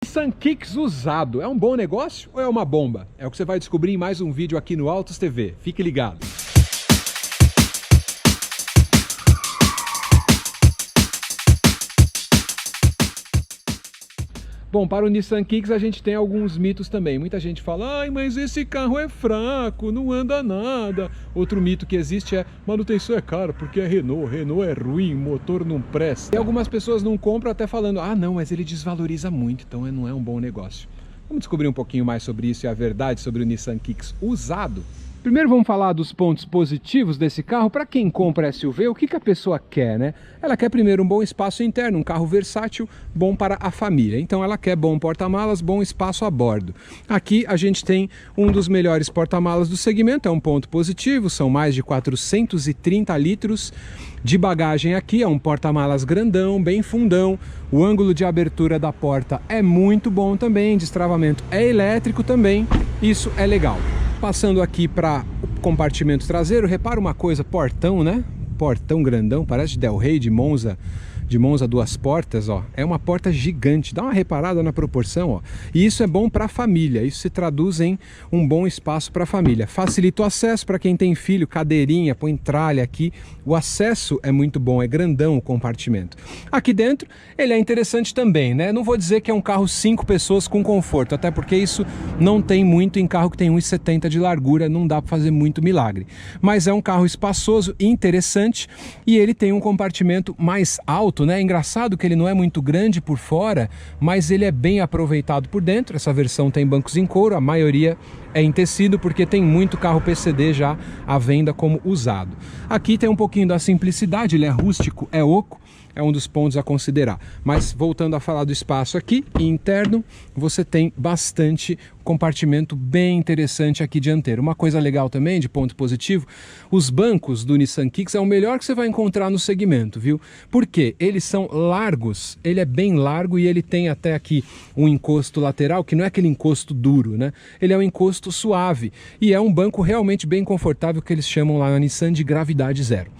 Nissan Kicks usado é um bom negócio ou é uma bomba? É o que você vai descobrir em mais um vídeo aqui no Autos TV. Fique ligado. Bom, para o Nissan Kicks a gente tem alguns mitos também. Muita gente fala, ai, mas esse carro é fraco, não anda nada. Outro mito que existe é, manutenção é cara porque é Renault, Renault é ruim, motor não presta. E algumas pessoas não compram até falando, ah não, mas ele desvaloriza muito, então não é um bom negócio. Vamos descobrir um pouquinho mais sobre isso e a verdade sobre o Nissan Kicks usado? Primeiro vamos falar dos pontos positivos desse carro. Para quem compra SUV, o que a pessoa quer, né? Ela quer primeiro um bom espaço interno, um carro versátil, bom para a família. Então ela quer bom porta-malas, bom espaço a bordo. Aqui a gente tem um dos melhores porta-malas do segmento, é um ponto positivo, são mais de 430 litros de bagagem aqui, é um porta-malas grandão, bem fundão. O ângulo de abertura da porta é muito bom também, destravamento é elétrico também, isso é legal. Passando aqui para o compartimento traseiro, repara uma coisa, portão, né? Portão grandão, parece Del Rey de Monza duas portas, ó. É uma porta gigante, dá uma reparada na proporção, ó. E isso é bom para a família, isso se traduz em um bom espaço para a família. Facilita o acesso para quem tem filho, cadeirinha, põe tralha aqui. O acesso é muito bom, é grandão o compartimento. Aqui dentro, ele é interessante também, né? Não vou dizer que é um carro 5 pessoas com conforto, até porque isso não tem muito em carro que tem 1,70 de largura, não dá para fazer muito milagre. Mas é um carro espaçoso, interessante, e ele tem um compartimento mais alto, né? É engraçado que ele não é muito grande por fora, mas ele é bem aproveitado por dentro. Essa versão tem bancos em couro, a maioria é em tecido, porque tem muito carro PCD já à venda como usado. Aqui tem um pouquinho da simplicidade, ele é rústico, é oco, é um dos pontos a considerar. Mas voltando a falar do espaço aqui, interno, você tem bastante compartimento bem interessante aqui dianteiro. Uma coisa legal também, de ponto positivo, os bancos do Nissan Kicks é o melhor que você vai encontrar no segmento, viu? Porque eles são largos, ele é bem largo e ele tem até aqui um encosto lateral, que não é aquele encosto duro, né? Ele é um encosto suave e é um banco realmente bem confortável, que eles chamam lá na Nissan de gravidade zero.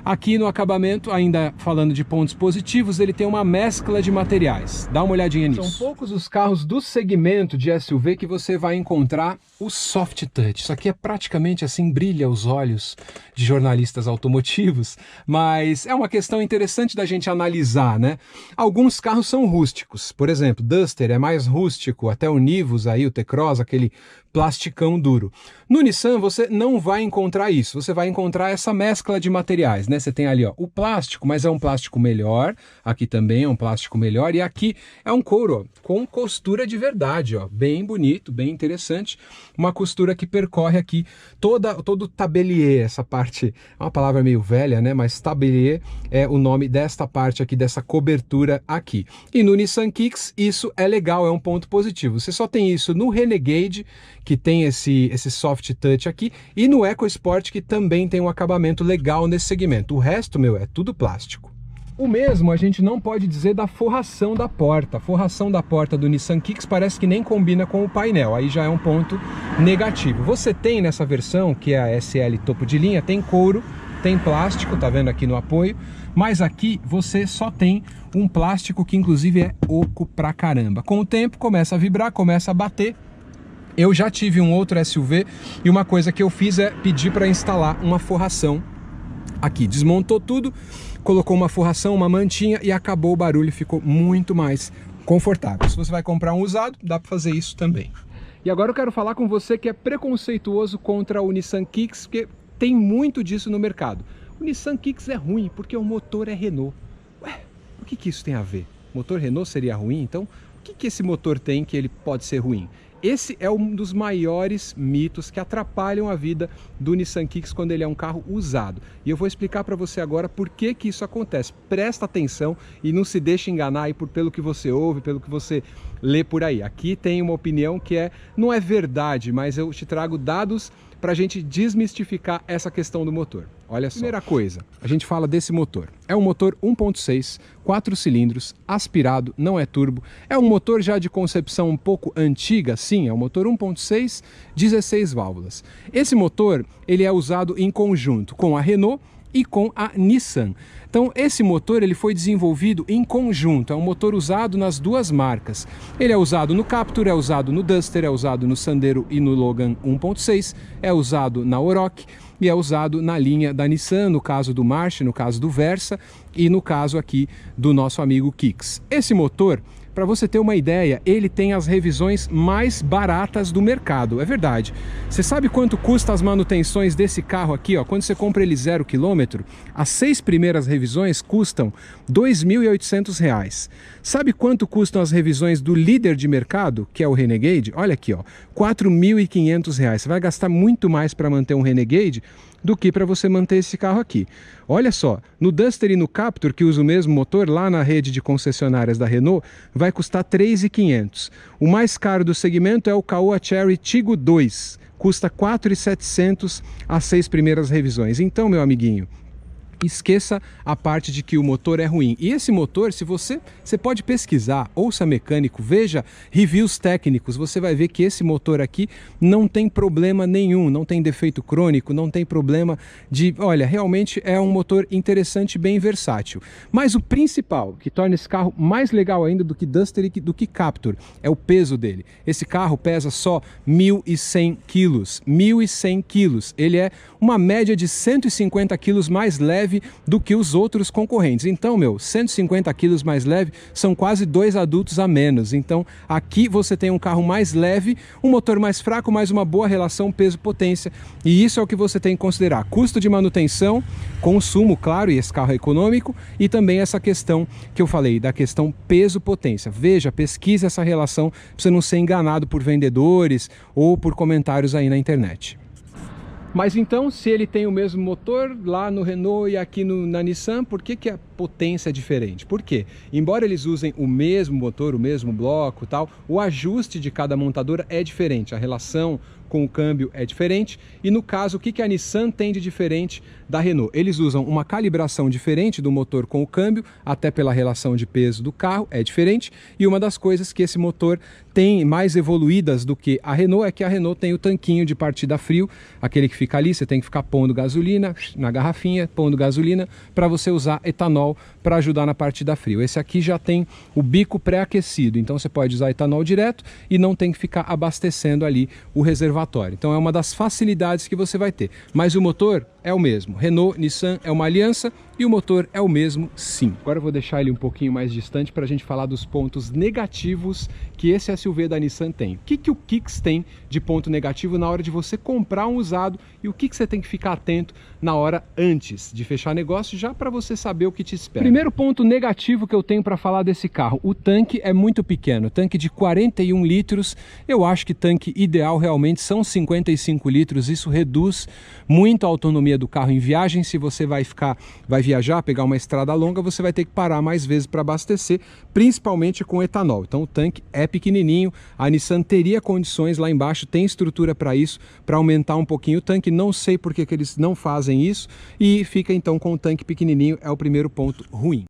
Aqui no acabamento, ainda falando de pontos positivos, ele tem uma mescla de materiais. Dá uma olhadinha nisso. São poucos os carros do segmento de SUV que você vai encontrar o soft touch. Isso aqui é praticamente assim, brilha os olhos de jornalistas automotivos, mas é uma questão interessante da gente analisar, né? Alguns carros são rústicos. Por exemplo, Duster é mais rústico, até o Nivus aí, o T-Cross, aquele plasticão duro. No Nissan você não vai encontrar isso, você vai encontrar essa mescla de materiais, né? Você tem ali, ó, o plástico, mas é um plástico melhor, aqui também é um plástico melhor, e aqui é um couro, ó, com costura de verdade, ó, bem bonito, bem interessante, uma costura que percorre aqui todo o tabelier, essa parte, é uma palavra meio velha, né? Mas tabelier é o nome desta parte aqui, dessa cobertura aqui. E no Nissan Kicks isso é legal, é um ponto positivo. Você só tem isso no Renegade, que tem esse soft touch aqui, e no EcoSport, que também tem um acabamento legal nesse segmento. O resto, meu, é tudo plástico. O mesmo a gente não pode dizer da forração da porta. A forração da porta do Nissan Kicks parece que nem combina com o painel, aí já é um ponto negativo. Você tem nessa versão, que é a SL topo de linha, tem couro, tem plástico, tá vendo aqui no apoio, mas aqui você só tem um plástico que inclusive é oco pra caramba. Com o tempo começa a vibrar, começa a bater. Eu já tive um outro SUV e uma coisa que eu fiz é pedir para instalar uma forração aqui. Desmontou tudo, colocou uma forração, uma mantinha e acabou o barulho, ficou muito mais confortável. Se você vai comprar um usado, dá para fazer isso também. E agora eu quero falar com você que é preconceituoso contra o Nissan Kicks, porque tem muito disso no mercado. O Nissan Kicks é ruim porque o motor é Renault. Ué, o que isso tem a ver? O motor Renault seria ruim? Então, o que esse motor tem que ele pode ser ruim? Esse é um dos maiores mitos que atrapalham a vida do Nissan Kicks quando ele é um carro usado. E eu vou explicar para você agora por que isso acontece. Presta atenção e não se deixe enganar aí pelo que você ouve, pelo que você lê por aí. Aqui tem uma opinião que não é verdade, mas eu te trago dados para a gente desmistificar essa questão do motor. Olha só. Primeira coisa, a gente fala desse motor. É um motor 1.6, 4 cilindros, aspirado, não é turbo. É um motor já de concepção um pouco antiga, sim, é um motor 1.6, 16 válvulas. Esse motor, ele é usado em conjunto com a Renault e com a Nissan. Então esse motor ele foi desenvolvido em conjunto, é um motor usado nas duas marcas. Ele é usado no Captur, é usado no Duster, é usado no Sandero e no Logan 1.6, é usado na Oroch e é usado na linha da Nissan, no caso do March, no caso do Versa e no caso aqui do nosso amigo Kicks. Esse motor, para você ter uma ideia, ele tem as revisões mais baratas do mercado, é verdade. Você sabe quanto custa as manutenções desse carro aqui, ó? Quando você compra ele 0 km, as 6 primeiras revisões custam R$ 2.800. Sabe quanto custam as revisões do líder de mercado, que é o Renegade? Olha aqui, ó, R$ 4.500. Você vai gastar muito mais para manter um Renegade do que para você manter esse carro aqui. Olha só, no Duster e no Captur, que usa o mesmo motor, lá na rede de concessionárias da Renault, vai custar R$ 3.500. O mais caro do segmento é o Caoa Chery Tiggo 2, custa R$ 4.700 as 6 primeiras revisões. Então, meu amiguinho, esqueça a parte de que o motor é ruim. E esse motor, se você pode pesquisar, ouça mecânico, veja reviews técnicos, você vai ver que esse motor aqui não tem problema nenhum, não tem defeito crônico, não tem problema de... Olha, realmente é um motor interessante, bem versátil. Mas o principal, que torna esse carro mais legal ainda do que Duster e do que Captur, é o peso dele. Esse carro pesa só 1.100 quilos. 1.100 quilos. Ele é uma média de 150 quilos mais leve do que os outros concorrentes. Então, 150 quilos mais leve são quase 2 adultos a menos. Então, aqui você tem um carro mais leve, um motor mais fraco, mas uma boa relação peso-potência. E isso é o que você tem que considerar. Custo de manutenção, consumo, claro, e esse carro é econômico, e também essa questão que eu falei, da questão peso-potência. Veja, pesquise essa relação para você não ser enganado por vendedores ou por comentários aí na internet. Mas então, se ele tem o mesmo motor lá no Renault e aqui na Nissan, por que a potência é diferente? Por quê? Embora eles usem o mesmo motor, o mesmo bloco e tal, o ajuste de cada montadora é diferente, a relação com o câmbio é diferente. E no caso, o que a Nissan tem de diferente da Renault? Eles usam uma calibração diferente do motor com o câmbio, até pela relação de peso do carro, é diferente. E uma das coisas que esse motor tem mais evoluídas do que a Renault é que a Renault tem o tanquinho de partida frio, aquele que fica ali, você tem que ficar pondo gasolina na garrafinha, pondo gasolina para você usar etanol para ajudar na partida frio. Esse aqui já tem o bico pré-aquecido, então você pode usar etanol direto e não tem que ficar abastecendo ali o reservatório. Então é uma das facilidades que você vai ter. Mas o motor é o mesmo. Renault, Nissan é uma aliança e o motor é o mesmo, sim. Agora eu vou deixar ele um pouquinho mais distante para a gente falar dos pontos negativos que esse SUV da Nissan tem. O que o Kicks tem de ponto negativo na hora de você comprar um usado e o que você tem que ficar atento na hora antes de fechar negócio, já para você saber o que te espera. Primeiro ponto negativo que eu tenho para falar desse carro, o tanque é muito pequeno, tanque de 41 litros, eu acho que tanque ideal realmente são 55 litros, isso reduz muito a autonomia do carro em viagem. Se você vai viajar, pegar uma estrada longa, você vai ter que parar mais vezes para abastecer, principalmente com etanol. Então o tanque é pequenininho, a Nissan teria condições lá embaixo, tem estrutura para isso, para aumentar um pouquinho o tanque, não sei por que eles não fazem isso, e fica então com o tanque pequenininho, é o primeiro ponto ruim.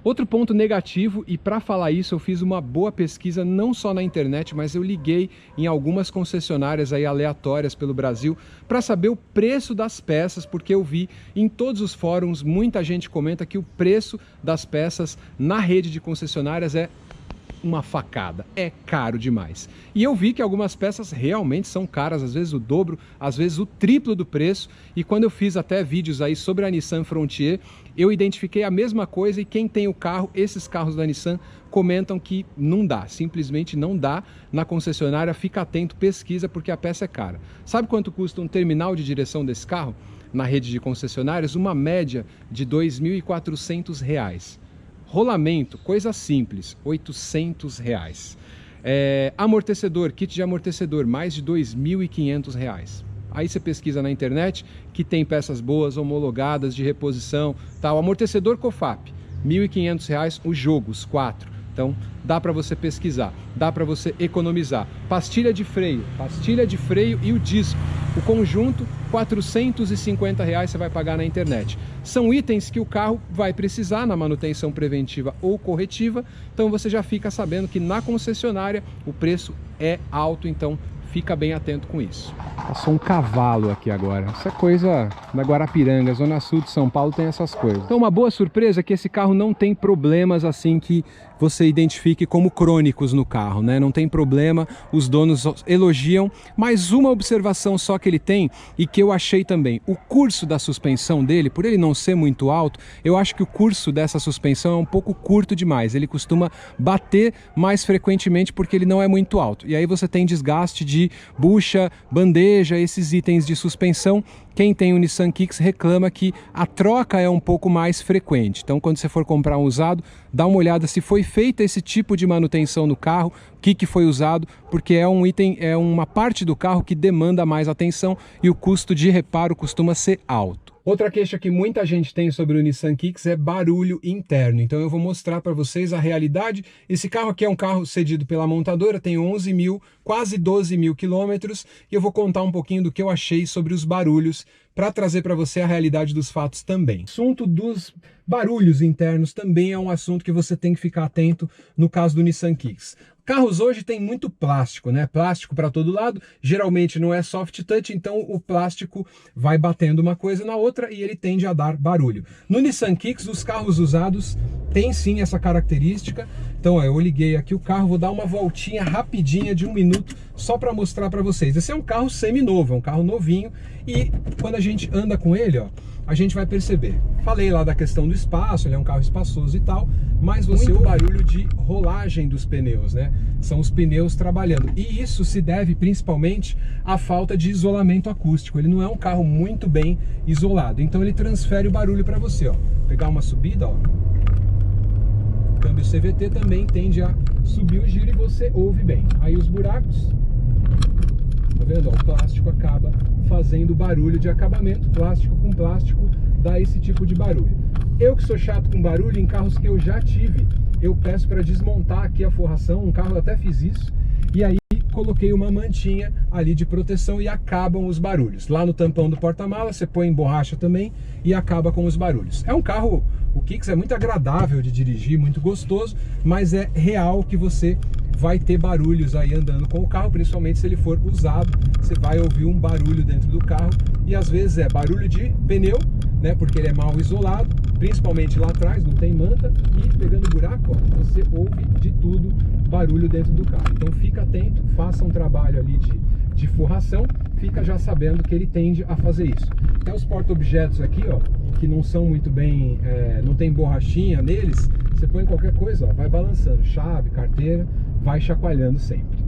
Outro ponto negativo, e para falar isso eu fiz uma boa pesquisa não só na internet, mas eu liguei em algumas concessionárias aí aleatórias pelo Brasil para saber o preço das peças, porque eu vi em todos os fóruns muita gente comenta que o preço das peças na rede de concessionárias é uma facada, é caro demais. E eu vi que algumas peças realmente são caras, às vezes o dobro, às vezes o triplo do preço, e quando eu fiz até vídeos aí sobre a Nissan Frontier, eu identifiquei a mesma coisa, e quem tem o carro, esses carros da Nissan, comentam que não dá, simplesmente não dá na concessionária. Fica atento, pesquisa, porque a peça é cara. Sabe quanto custa um terminal de direção desse carro? Na rede de concessionárias, uma média de R$ 2.400. Rolamento, coisa simples, R$ 800. Amortecedor, kit de amortecedor, mais de R$ 2.500. Aí você pesquisa na internet que tem peças boas, homologadas, de reposição, tal. Amortecedor COFAP, R$ 1.500, os jogos, 4. Então dá para você pesquisar, dá para você economizar. Pastilha de freio e o disco. O conjunto, R$ 450 você vai pagar na internet. São itens que o carro vai precisar na manutenção preventiva ou corretiva, então você já fica sabendo que na concessionária o preço é alto, então fica bem atento com isso. Passou um cavalo aqui agora. Essa é coisa da Guarapiranga, zona sul de São Paulo tem essas coisas. Então uma boa surpresa é que esse carro não tem problemas assim que você identifique como crônicos no carro, né? Não tem problema, os donos elogiam, mas uma observação só que ele tem e que eu achei também, o curso da suspensão dele, por ele não ser muito alto, eu acho que o curso dessa suspensão é um pouco curto demais, ele costuma bater mais frequentemente porque ele não é muito alto, e aí você tem desgaste de bucha, bandeja, esses itens de suspensão. Quem tem o Nissan Kicks reclama que a troca é um pouco mais frequente. Então, quando você for comprar um usado, dá uma olhada se foi feita esse tipo de manutenção no carro, o que foi usado, porque é um item, é uma parte do carro que demanda mais atenção e o custo de reparo costuma ser alto. Outra queixa que muita gente tem sobre o Nissan Kicks é barulho interno. Então eu vou mostrar para vocês a realidade. Esse carro aqui é um carro cedido pela montadora, tem 11 mil, quase 12 mil quilômetros, e eu vou contar um pouquinho do que eu achei sobre os barulhos para trazer para você a realidade dos fatos também. O assunto dos barulhos internos também é um assunto que você tem que ficar atento no caso do Nissan Kicks. Carros hoje tem muito plástico, né? Plástico para todo lado, geralmente não é soft touch, então o plástico vai batendo uma coisa na outra e ele tende a dar barulho. No Nissan Kicks, os carros usados têm sim essa característica. Então, ó, eu liguei aqui o carro, vou dar uma voltinha rapidinha de 1 minuto só para mostrar para vocês. Esse é um carro semi-novo, é um carro novinho e quando a gente anda com ele, ó, a gente vai perceber. Falei lá da questão do espaço, ele é um carro espaçoso e tal, mas você ouve o barulho de rolagem dos pneus, né? São os pneus trabalhando. E isso se deve principalmente à falta de isolamento acústico. Ele não é um carro muito bem isolado, então ele transfere o barulho para você, ó. Vou pegar uma subida, ó. O câmbio CVT também tende a subir o giro e você ouve bem. Aí os buracos, tá vendo? Ó, o plástico acaba fazendo barulho de acabamento, plástico com plástico dá esse tipo de barulho. Eu que sou chato com barulho, em carros que eu já tive, eu peço para desmontar aqui a forração, um carro eu até fiz isso, e aí coloquei uma mantinha ali de proteção e acabam os barulhos. Lá no tampão do porta-mala você põe em borracha também e acaba com os barulhos. É um carro, o Kicks é muito agradável de dirigir, muito gostoso, mas é real que você vai ter barulhos aí andando com o carro, principalmente se ele for usado, você vai ouvir um barulho dentro do carro e às vezes é barulho de pneu, né, porque ele é mal isolado, principalmente lá atrás, não tem manta, e pegando buraco, ó, você ouve de tudo barulho dentro do carro. Então fica atento, faça um trabalho ali de forração, fica já sabendo que ele tende a fazer isso. Até os porta-objetos aqui, ó, que não são muito bem, não tem borrachinha neles, você põe qualquer coisa, ó, vai balançando, chave, carteira, vai chacoalhando sempre.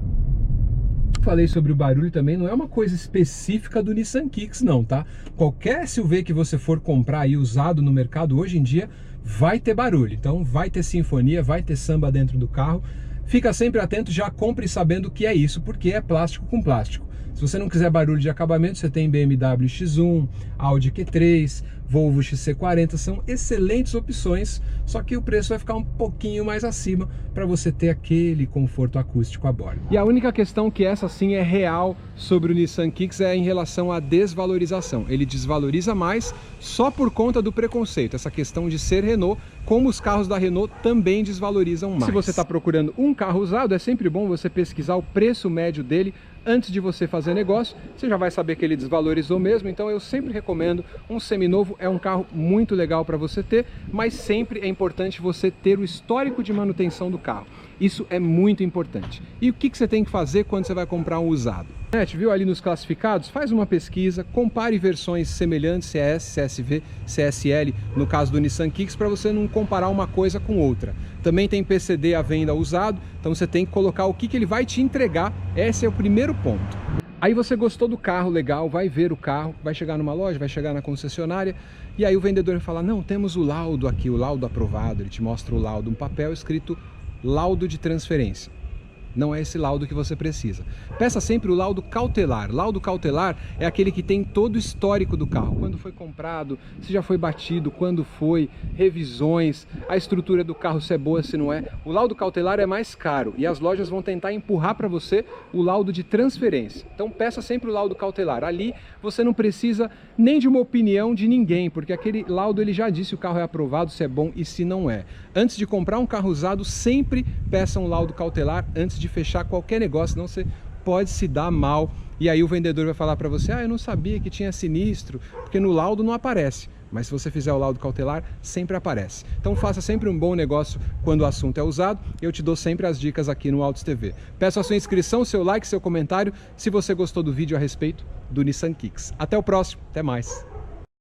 Falei sobre o barulho também, não é uma coisa específica do Nissan Kicks não, tá? Qualquer SUV que você for comprar aí usado no mercado hoje em dia, vai ter barulho. Então vai ter sinfonia, vai ter samba dentro do carro. Fica sempre atento, já compre sabendo o que é isso, porque é plástico com plástico. Se você não quiser barulho de acabamento, você tem BMW X1, Audi Q3, Volvo XC40, são excelentes opções, só que o preço vai ficar um pouquinho mais acima para você ter aquele conforto acústico a bordo. E a única questão que essa sim é real sobre o Nissan Kicks é em relação à desvalorização. Ele desvaloriza mais só por conta do preconceito, essa questão de ser Renault, como os carros da Renault também desvalorizam mais. Se você está procurando um carro usado, é sempre bom você pesquisar o preço médio dele antes de você fazer negócio, você já vai saber que ele desvalorizou mesmo, então eu sempre recomendo um seminovo, é um carro muito legal para você ter, mas sempre é importante você ter o histórico de manutenção do carro. Isso é muito importante. E o que você tem que fazer quando você vai comprar um usado? Viu ali nos classificados? Faz uma pesquisa, compare versões semelhantes, CS, CSV, CSL, no caso do Nissan Kicks, para você não comparar uma coisa com outra. Também tem PCD à venda usado, então você tem que colocar o que ele vai te entregar, esse é o primeiro ponto. Aí você gostou do carro, legal, vai ver o carro, vai chegar numa loja, vai chegar na concessionária, e aí o vendedor vai falar, não, temos o laudo aqui, o laudo aprovado, ele te mostra o laudo, um papel escrito laudo de transferência. Não é esse laudo que você precisa. Peça sempre o laudo cautelar. Laudo cautelar é aquele que tem todo o histórico do carro. Quando foi comprado, se já foi batido, quando foi, revisões, a estrutura do carro se é boa, se não é. O laudo cautelar é mais caro e as lojas vão tentar empurrar para você o laudo de transferência. Então peça sempre o laudo cautelar. Ali você não precisa nem de uma opinião de ninguém, porque aquele laudo ele já disse se o carro é aprovado, se é bom e se não é. Antes de comprar um carro usado, sempre peça um laudo cautelar antes de fechar qualquer negócio, senão você pode se dar mal. E aí o vendedor vai falar para você, eu não sabia que tinha sinistro, porque no laudo não aparece. Mas se você fizer o laudo cautelar, sempre aparece. Então faça sempre um bom negócio quando o assunto é usado. Eu te dou sempre as dicas aqui no Autos TV. Peço a sua inscrição, seu like, seu comentário, se você gostou do vídeo a respeito do Nissan Kicks. Até o próximo, até mais.